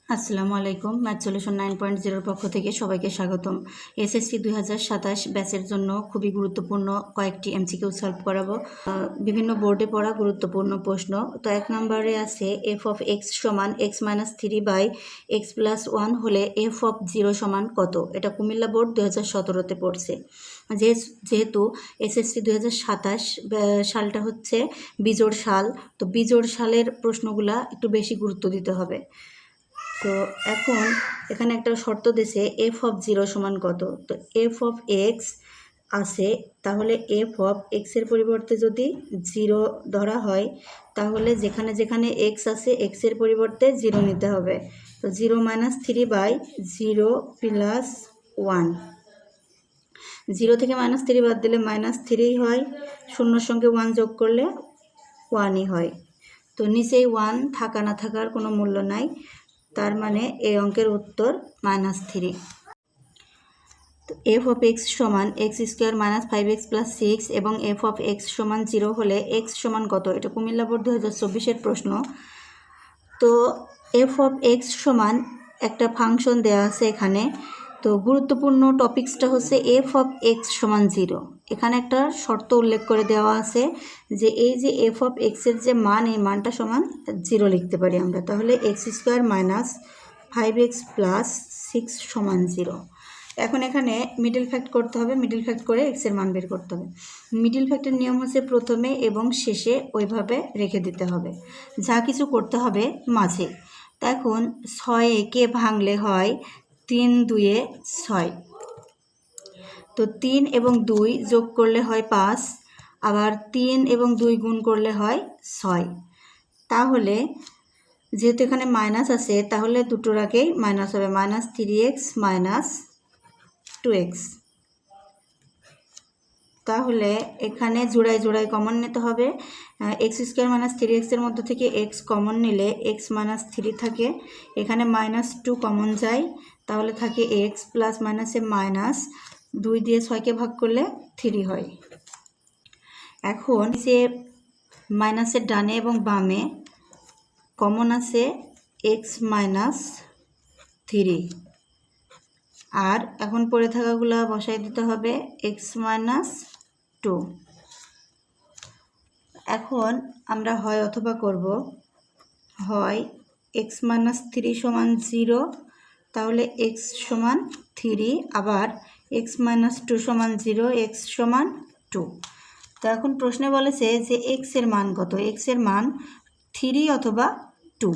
আসসালামু আলাইকুম। Math solution 9.0 পক্ষ থেকে সবাইকে স্বাগতম। এসএসসি 2027 ব্যাচের জন্য খুবই গুরুত্বপূর্ণ কয়েকটি এমসিকিউ সলভ করাবো। বিভিন্ন বোর্ডে পড়া গুরুত্বপূর্ণ প্রশ্ন। তো 1 নম্বরে আছে এফ অফ এক্স সমান এক্স মাইনাস 3/x+1 হলে এফ অফ 0 সমান কত? এটা কুমিল্লা বোর্ড 2017-তে পড়ছে। যেহেতু এসএসসি 2027 সালটা হচ্ছে বিজোড় সাল, তো বিজোড় সালের প্রশ্নগুলা একটু বেশি গুরুত্ব দিতে হবে। তো এখন এখানে একটা শর্ত দিয়েছে এফ অফ 0 সমান কত। তো এফ অফ এক্স আছে, তাহলে এফ অফ এক্সের পরিবর্তে যদি 0 ধরা হয় তাহলে যেখানে যেখানে এক্স আছে এক্সের পরিবর্তে 0 নিতে হবে। তো 0 - 3/0 + 1, 0 থেকে -3 বাদ দিলে -3 হয়, শূন্যর সঙ্গে 1 যোগ করলে 1ই হয়। তো নিচেই 1 থাকা না থাকার কোনো মূল্য নাই, তার মানে এই অঙ্কের উত্তর -3। তো এফ অফ এক্স সমান x² - 5x + 6 এবং এফ অফ এক্স সমান 0 হলে এক্স সমান কত? এটা কুমিল্লা বোর্ড 2024-এর প্রশ্ন। তো এফ অফ এক্স সমান একটা ফাংশন দেওয়া আছে এখানে। তো গুরুত্বপূর্ণ টপিক্সটা হচ্ছে এফ অফ এক্স সমান 0। এখানে একটা শর্ত উল্লেখ করে দেওয়া আছে যে এই যে এফ অফ এক্সের যে মান, এই মানটা সমান 0 লিখতে পারি আমরা। তাহলে x² - 5x + 6 সমান 0। এখন এখানে মিডল ফ্যাক্ট করতে হবে, মিডল ফ্যাক্ট করে এক্সের মান বের করতে হবে। মিডল ফ্যাক্টের নিয়ম হচ্ছে প্রথমে এবং শেষে ওইভাবে রেখে দিতে হবে, যা কিছু করতে হবে মাঝে। তা এখন 6-কে ভাঙলে হয় 3×2 = 6। তো 3 এবং 2 যোগ করলে হয় 5, আবার 3 এবং 2 গুণ করলে হয় 6। তাহলে যেহেতু এখানে মাইনাস আছে তাহলে দুটোর আগেই মাইনাস হবে, -3x - 2x। তাহলে এখানে জোড়ায় জোড়ায় কমন নিতে হবে। x² - 3x এর মধ্যে থেকে x কমন নিলে x - 3 থাকে, এখানে -2 কমন যায়, তাহলে থাকে x প্লাস মাইনাসে মাইনাস, 2 দিয়ে 6কে ভাগ করলে 3 হয়। এখন যে মাইনাসের ডানে এবং বামে কমন আছে x - 3, আর এখন পড়ে থাকাগুলা বসাই দিতে হবে x - 2। এখন আমরা হয় অথবা করব, হয় x - 3 সমান 0, তাহলে x সমান 3, আবার x - 2 সমান 0, x সমান 2। তো এখন প্রশ্নে বলেছে যে x এর মান কত? x এর মান 3 অথবা 2।